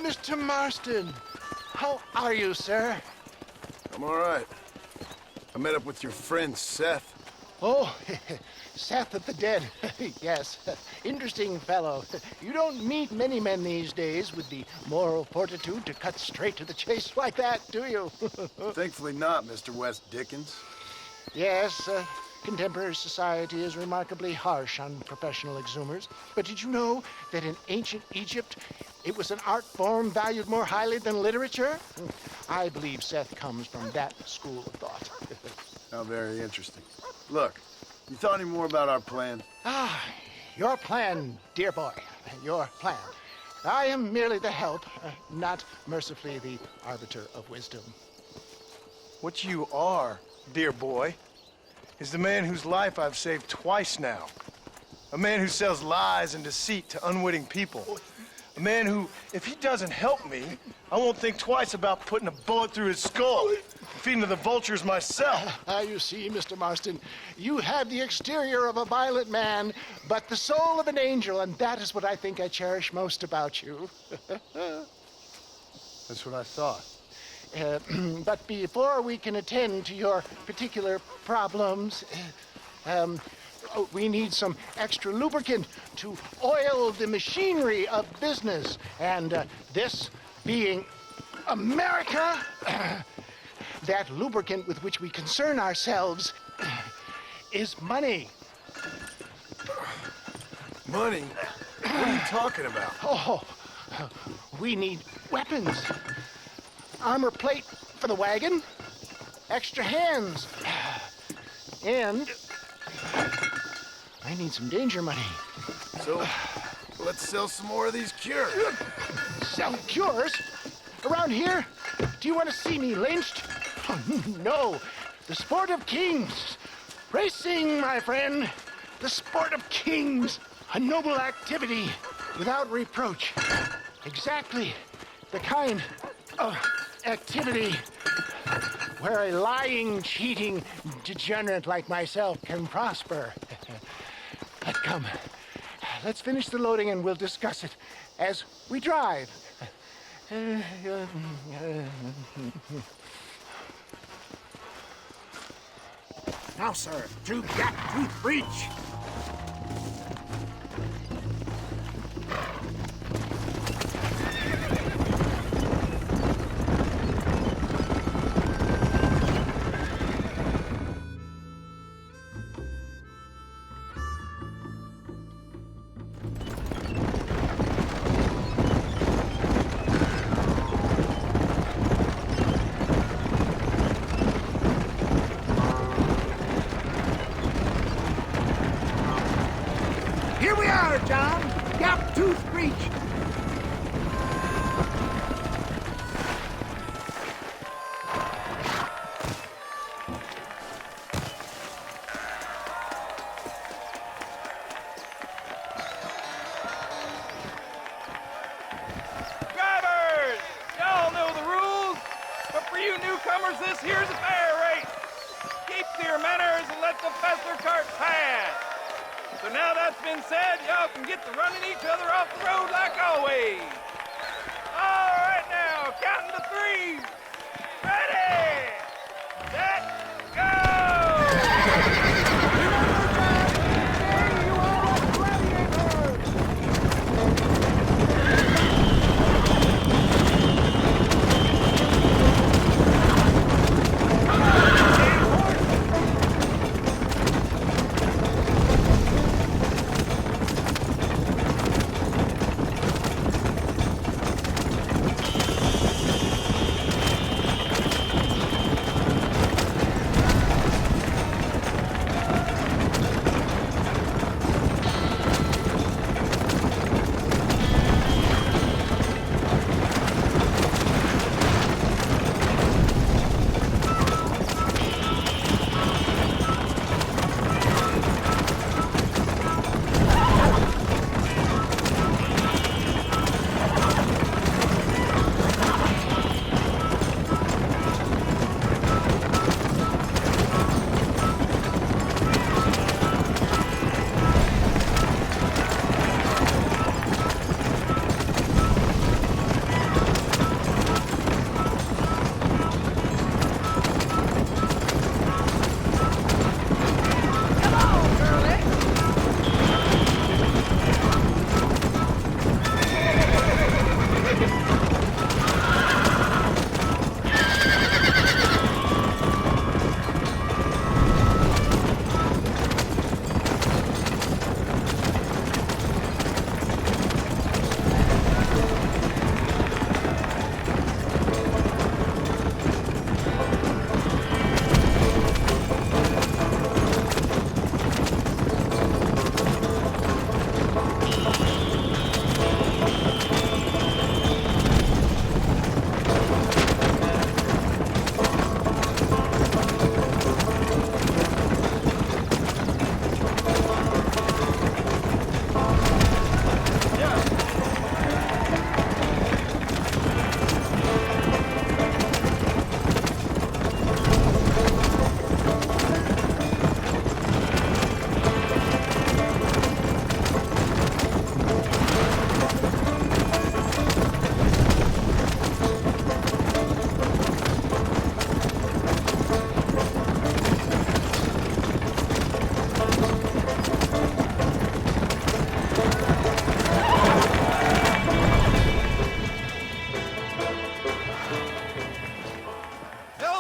Mr. Marston. How are you, sir? I'm all right. I met up with your friend, Seth. Oh, Seth of the Dead. Yes, interesting fellow. You don't meet many men these days with the moral fortitude to cut straight to the chase like that, do you? Thankfully not, Mr. West Dickens. Yes, contemporary society is remarkably harsh on professional exhumers. But did you know that in ancient Egypt, it was an art form valued more highly than literature? I believe Seth comes from that school of thought. How very interesting. Look, you thought any more about our plan? Ah, your plan, dear boy, your plan. I am merely the help, not mercifully the arbiter of wisdom. What you are, dear boy, is the man whose life I've saved twice now. A man who sells lies and deceit to unwitting people. A man who, if he doesn't help me, I won't think twice about putting a bullet through his skull and feeding to the vultures myself. You see, Mr. Marston, you have the exterior of a violent man, but the soul of an angel, and that is what I think I cherish most about you. That's what I thought. But before we can attend to your particular problems, we need some extra lubricant to oil the machinery of business. And this being America, that lubricant with which we concern ourselves is money. Money? What are you talking about? Oh, we need weapons. Armor plate for the wagon, extra hands, and I need some danger money. So, let's sell some more of these cures. Sell cures? Around here? Do you want to see me lynched? Oh, no, the sport of kings. Racing, my friend, the sport of kings. A noble activity without reproach. Exactly the kind of activity where a lying, cheating degenerate like myself can prosper. But come, let's finish the loading and we'll discuss it as we drive. Now, sir, to Gap-Tooth Breach. Here we are, John. Gap-Tooth Breach. Drivers! Y'all know the rules, but for you newcomers, this here's a fair race. Keep to your manners and let the faster cart pass. So now that's been said, y'all can get to running each other off the road like always. All right now, counting to three. Ready, set,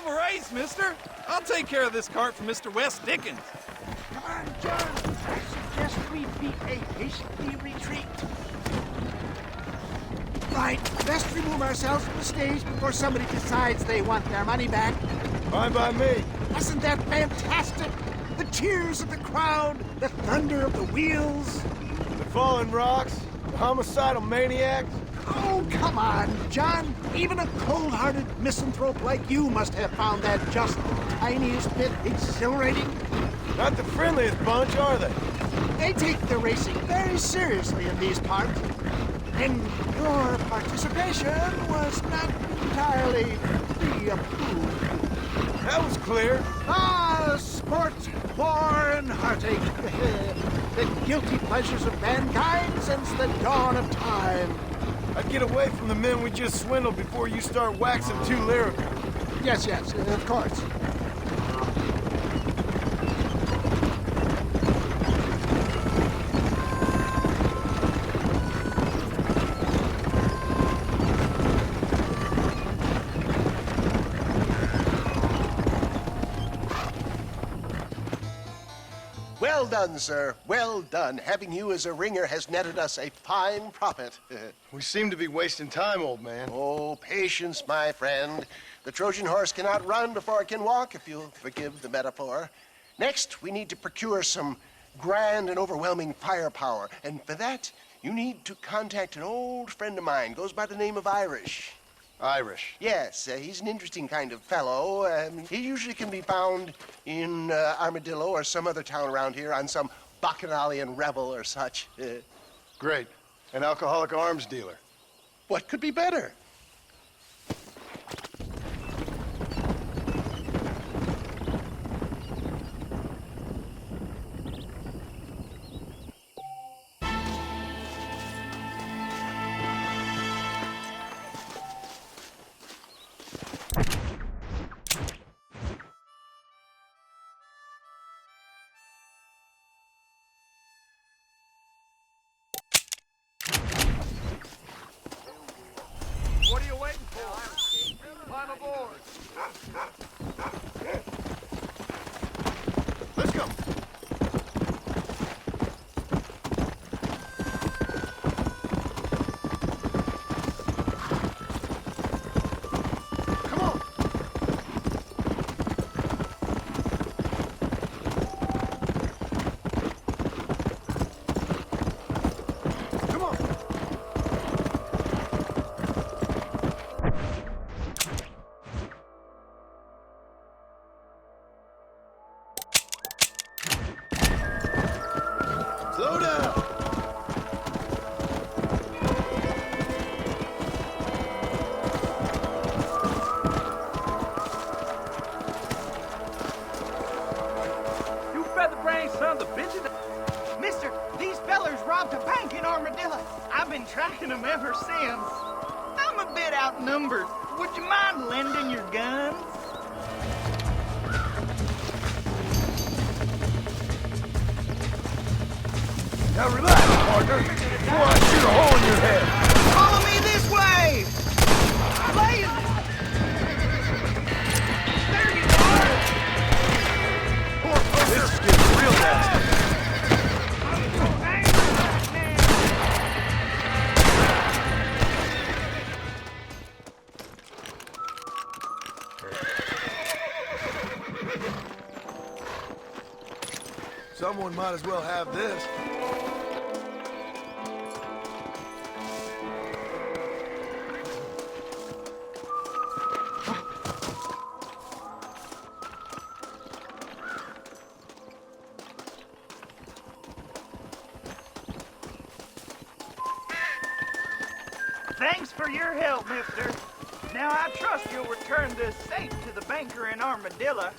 of a race, mister. I'll take care of this cart for Mr. West Dickens. Come on, John. I suggest we beat a hasty retreat. Right, best remove ourselves from the stage before somebody decides they want their money back. Fine by me. Wasn't that fantastic? The cheers of the crowd, the thunder of the wheels. The fallen rocks, the homicidal maniacs. Oh, come on, John. Even a cold-hearted misanthrope like you must have found that just the tiniest bit exhilarating. Not the friendliest bunch, are they? They take the racing very seriously in these parts. And your participation was not entirely pre-approved. That was clear. Ah, sport, war, and heartache. The guilty pleasures of mankind since the dawn of time. I'd get away from the men we just swindled before you start waxing too lyrical. Yes, of course. Well done, sir. Well done. Having you as a ringer has netted us a fine profit. We seem to be wasting time, old man. Oh, patience, my friend. The Trojan horse cannot run before it can walk, if you'll forgive the metaphor. Next, we need to procure some grand and overwhelming firepower. And for that, you need to contact an old friend of mine. Goes by the name of Irish. Irish. Yes, he's an interesting kind of fellow. He usually can be found in Armadillo or some other town around here on some bacchanalian revel or such. Great. An alcoholic arms dealer. What could be better? What are you waiting for? Climb aboard. Let's go. Come on. Come on. Slow down. You feather-brained son of a bitch. Mister, these fellers robbed a bank in Armadillo. I've been tracking them ever since. I'm a bit outnumbered. Would you mind lending your guns? Now relax, partner, before I shoot a hole in your head. Follow me this way! Blazes! There you are! This is getting real nasty. Someone might as well have this. Thanks for your help, mister. Now I trust you'll return this safe to the banker in Armadillo.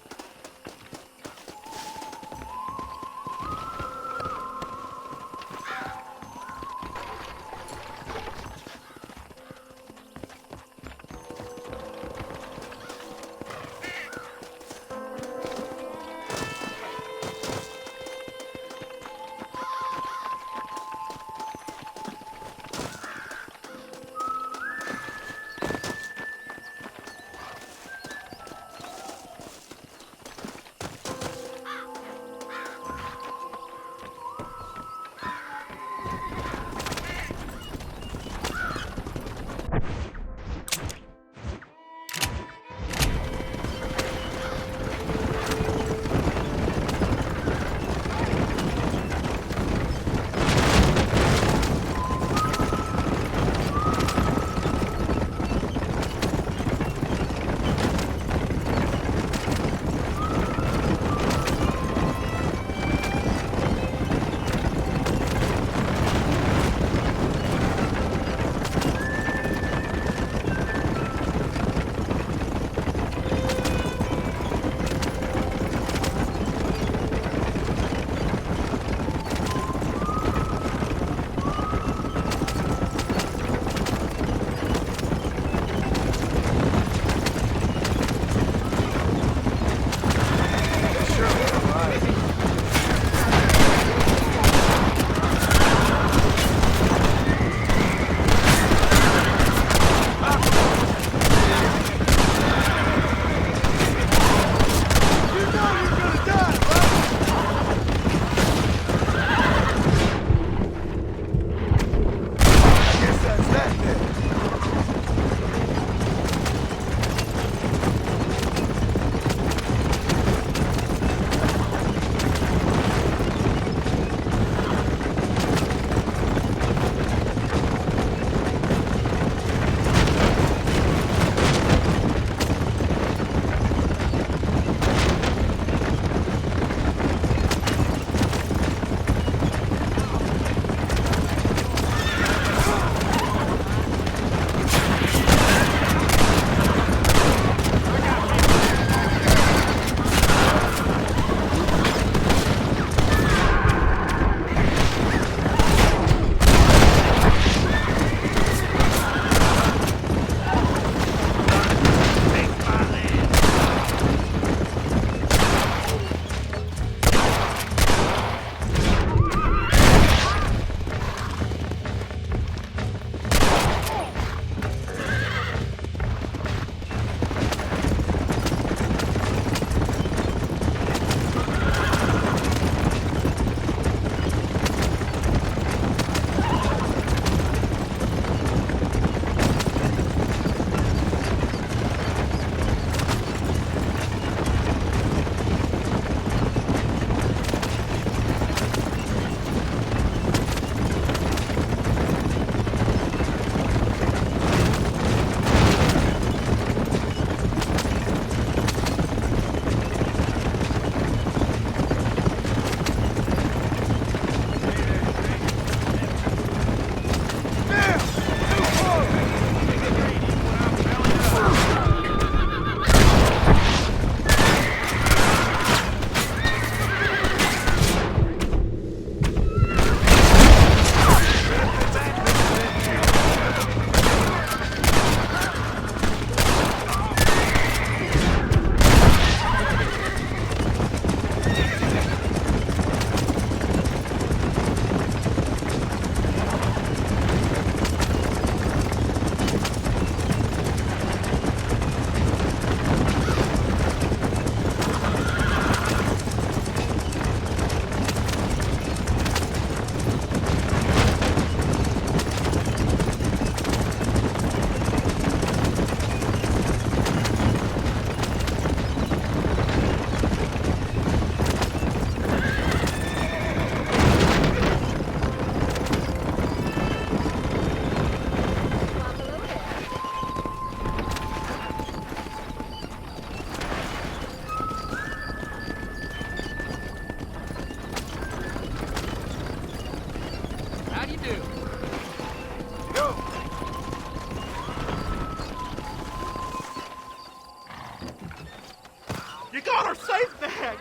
You got her safe back!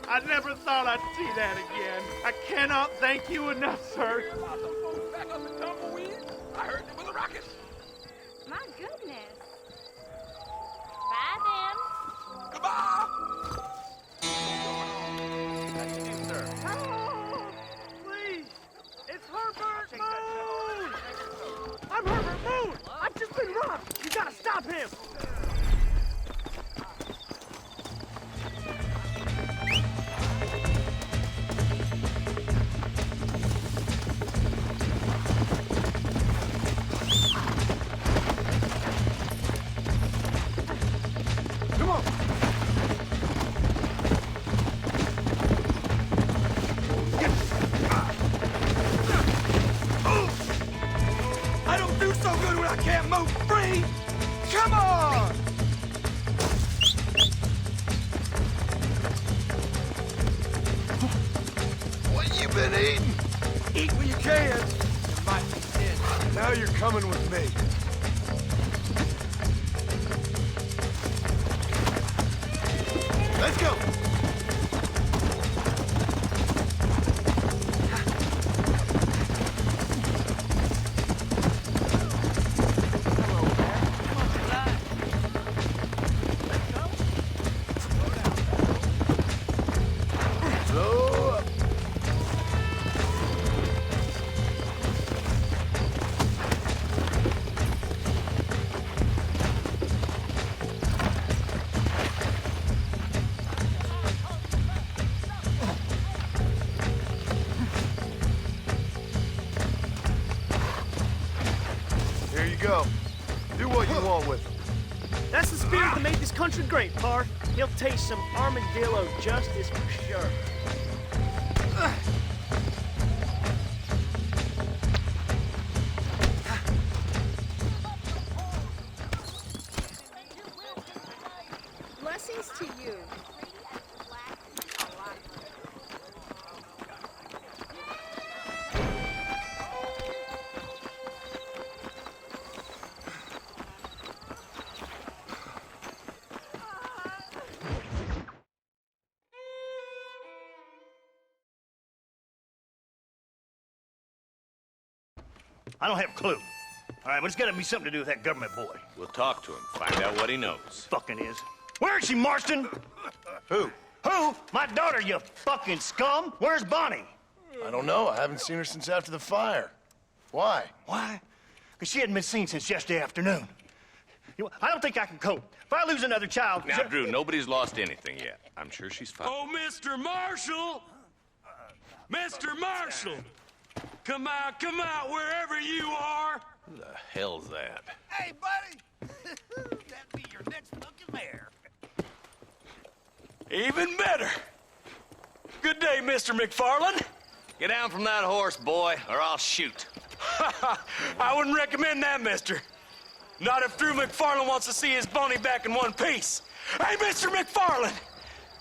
I never thought I'd see that again. I cannot thank you enough, sir. Back up and tumbleweed. I heard it was a rocket. My goodness. Bye, then. Goodbye. Please! It's Herbert Moon! I'm Herbert Moon! I've just been robbed! You gotta stop him! Come on! I don't do so good when I can't move free. Come on! What you been eating? Eat when you can. There might be sin. Now you're coming with me. Let's go! Slow up. Here you go. Do what you want with it. That's the spirit that made this country great, Par. He'll taste some armadillo justice for sure. Blessings to you. I don't have a clue. All right, but it's got to be something to do with that government boy. We'll talk to him, find out what he knows. Fucking is. Where is she, Marston? Who? Who? My daughter, you fucking scum. Where's Bonnie? I don't know. I haven't seen her since after the fire. Why? Why? Because she hadn't been seen since yesterday afternoon. I don't think I can cope. If I lose another child... Now, Drew, nobody's lost anything yet. I'm sure she's fine. Oh, Mr. Marshall! Mr. Marshall! Come out, wherever you are! Who the hell's that? Hey, buddy! That'd be your next looking mare. Even better! Good day, Mr. McFarland. Get down from that horse, boy, or I'll shoot. I wouldn't recommend that, mister. Not if Drew McFarland wants to see his Bonnie back in one piece. Hey, Mr. McFarland!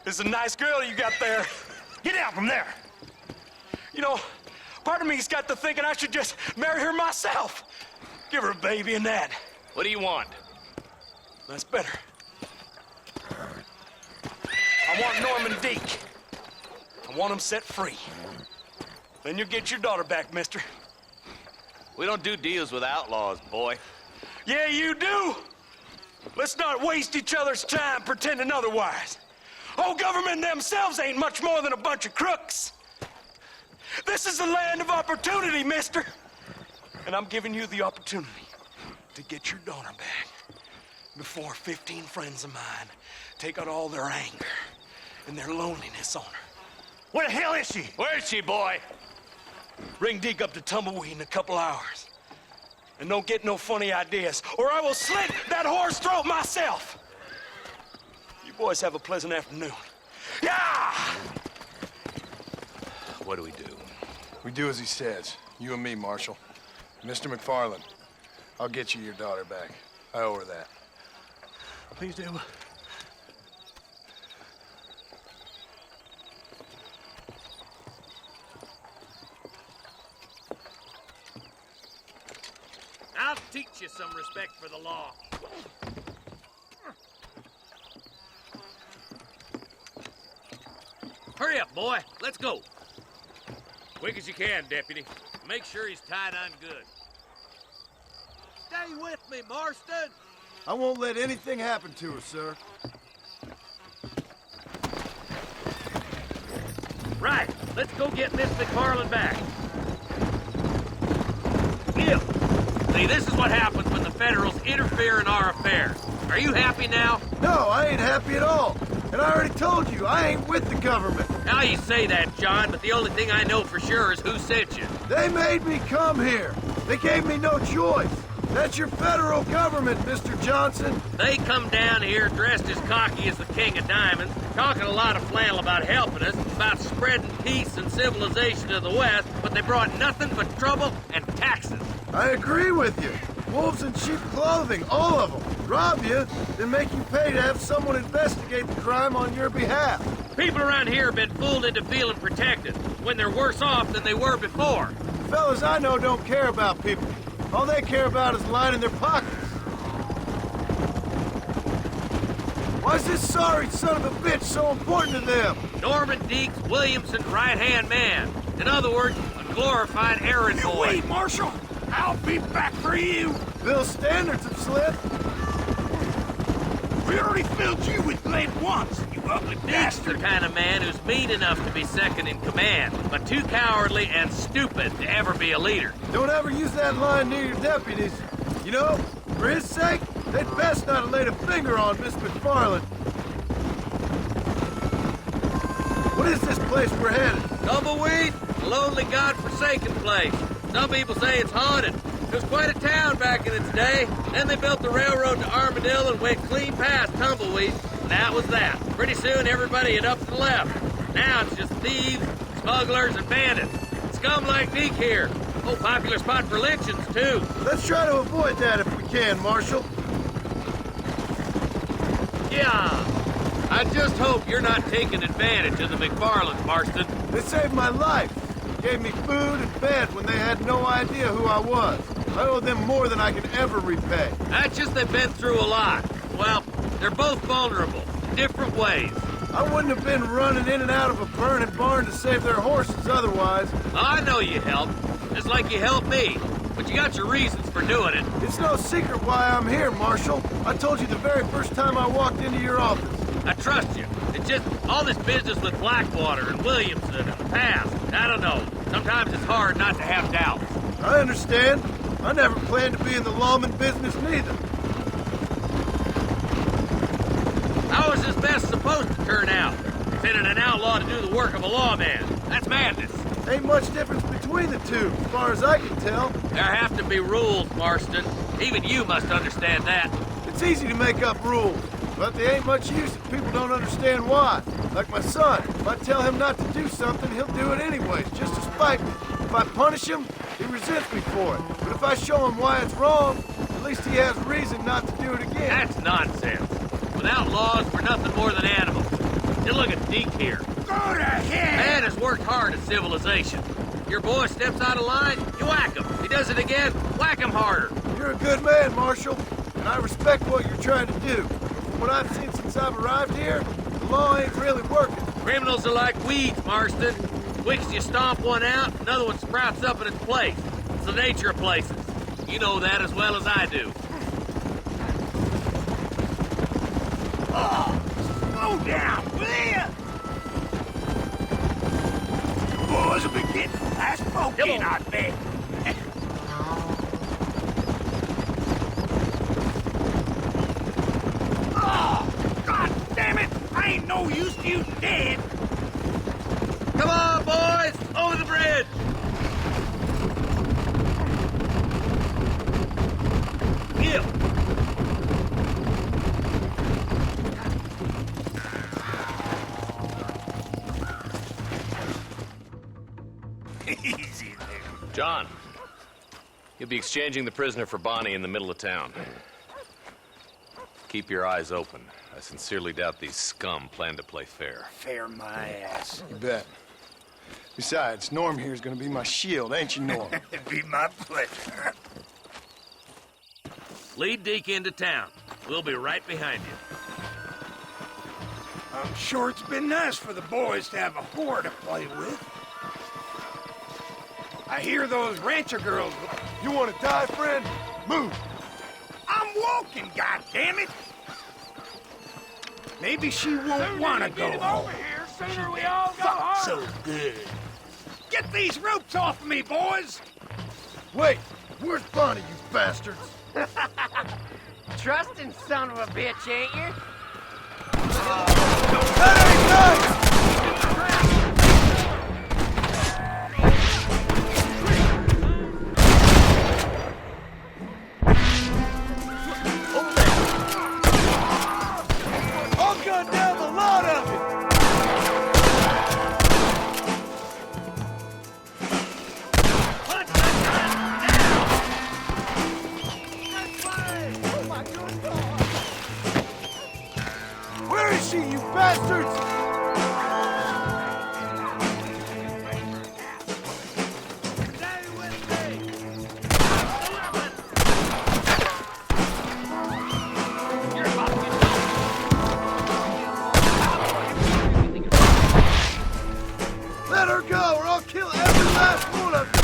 This is a nice girl you got there. Get out from there! You know, part of me's got to thinking I should just marry her myself. Give her a baby and that. What do you want? That's better. I want Norman Deek. I want him set free. Then you'll get your daughter back, mister. We don't do deals with outlaws, boy. Yeah, you do. Let's not waste each other's time pretending otherwise. Oh, government themselves ain't much more than a bunch of crooks. This is the land of opportunity, mister. And I'm giving you the opportunity to get your daughter back before 15 friends of mine take out all their anger and their loneliness on her. Where the hell is she? Where is she, boy? Bring Deke up to Tumbleweed in a couple hours. And don't get no funny ideas, or I will slit that horse throat myself. You boys have a pleasant afternoon. Yeah! What do we do? We do as he says. You and me, Marshal. Mr. McFarland, I'll get you your daughter back. I owe her that. Please do. I'll teach you some respect for the law. Hurry up, boy. Let's go. Quick as you can, deputy. Make sure he's tied on good. Stay with me, Marston. I won't let anything happen to her, sir. Right. Let's go get Miss McFarland back. Gil. See, this is what happens when the Federals interfere in our affairs. Are you happy now? No, I ain't happy at all. And I already told you, I ain't with the government. Now you say that, John, but the only thing I know for sure is who sent you. They made me come here. They gave me no choice. That's your federal government, Mr. Johnson. They come down here dressed as cocky as the King of Diamonds, talking a lot of flannel about helping us, about spreading peace and civilization to the West, but they brought nothing but trouble and taxes. I agree with you. Wolves in sheep clothing, all of them. Rob you, then make you pay to have someone investigate the crime on your behalf. People around here have been fooled into feeling protected, when they're worse off than they were before. Fellas I know don't care about people. All they care about is lining their pockets. Why's this sorry son of a bitch so important to them? Norman Deeks Williamson's right-hand man. In other words, a glorified errand boy. Wait, Marshal! I'll be back for you! Bill's standards have slipped. We already filled you with lead once, you ugly Deeks the bastard! kind of man who's mean enough to be second in command, but too cowardly and stupid to ever be a leader. Don't ever use that line near your deputies. You know, for his sake, they'd best not have laid a finger on Miss McFarland. What is this place we're headed? Tumbleweed, a lonely, god-forsaken place. Some people say it's haunted. It was quite a town back in its day. Then they built the railroad to Armadillo and went clean past Tumbleweed. And that was that. Pretty soon everybody had up to the left. Now it's just thieves, smugglers, and bandits. Scum like Deke here. Oh, popular spot for lynchings, too. Let's try to avoid that if we can, Marshal. Yeah. I just hope you're not taking advantage of the McFarlands, Marston. They saved my life. Gave me food and bed when they had no idea who I was. I owe them more than I can ever repay. That's just they've been through a lot. Well, they're both vulnerable, different ways. I wouldn't have been running in and out of a burning barn to save their horses otherwise. I know you helped, just like you helped me. But you got your reasons for doing it. It's no secret why I'm here, Marshal. I told you the very first time I walked into your office. I trust you. It's just all this business with Blackwater and Williamson and the past. I don't know. Sometimes it's hard not to have doubts. I understand. I never planned to be in the lawman business neither. How is this best supposed to turn out? Sending an outlaw to do the work of a lawman. That's madness. Ain't much difference between the two, as far as I can tell. There have to be rules, Marston. Even you must understand that. It's easy to make up rules, but they ain't much use if people don't understand why. Like my son, if I tell him not to do something, he'll do it anyways, just to spite me. If I punish him, he resents me for it. But if I show him why it's wrong, at least he has reason not to do it again. That's nonsense. Without laws, we're nothing more than animals. You look at Deke here. Go to hell! Man has worked hard at civilization. Your boy steps out of line, you whack him. He does it again, whack him harder. You're a good man, Marshal, and I respect what you're trying to do. From what I've seen since I've arrived here, the law ain't really working. Criminals are like weeds, Marston. Quick as you stomp one out, another one sprouts up in its place. It's the nature of places. You know that as well as I do. Oh, slow down, will ya? The boys will be getting fast smoking, I bet. Oh, God damn it! I ain't no use to you dead. Come on, boys! Over the bridge! Gil! Easy there. John, you'll be exchanging the prisoner for Bonnie in the middle of town. Keep your eyes open. I sincerely doubt these scum plan to play fair. Fair my ass. You bet. Besides, Norm here is gonna be my shield, ain't you, Norm? It'd be my pleasure. Lead Deke into town. We'll be right behind you. I'm sure it's been nice for the boys to have a whore to play with. I hear those rancher girls. You want to die, friend? Move! I'm walking, goddammit! Maybe she won't want to go home. Over here, sooner we all go home. So good. Get these ropes off of me, boys! Wait! Where's Bonnie, you bastards? Trusting son of a bitch, ain't you? That ain't nice! I'll gun down the lot of you! Where is she, you bastards? Let her go, or I'll kill every last one of you!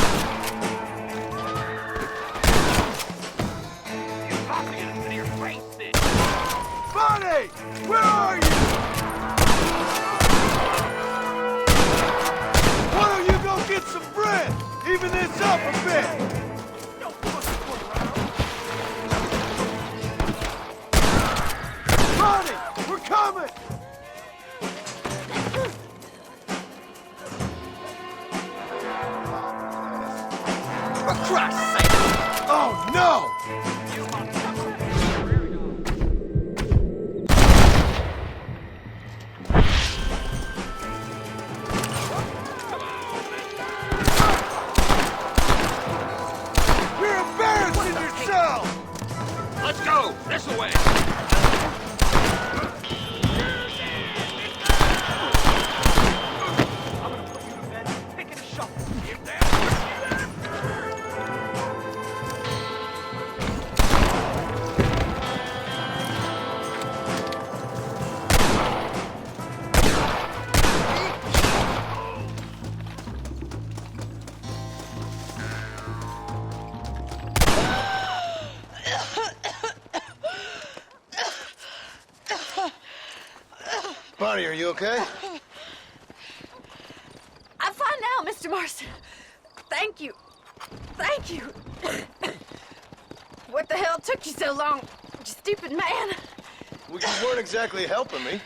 Bonnie! Where are you? Why don't you go get some bread? Even this up a bit! Bonnie! We're coming! For Christ's sake! Oh, no! You're embarrassing yourself! Let's go! This way! Bonnie, are you okay? I'm fine now, Mr. Marston. Thank you. Thank you. What the hell took you so long, you stupid man? Well, you weren't exactly helping me.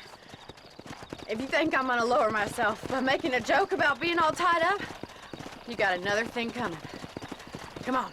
If you think I'm gonna lower myself by making a joke about being all tied up, you got another thing coming. Come on.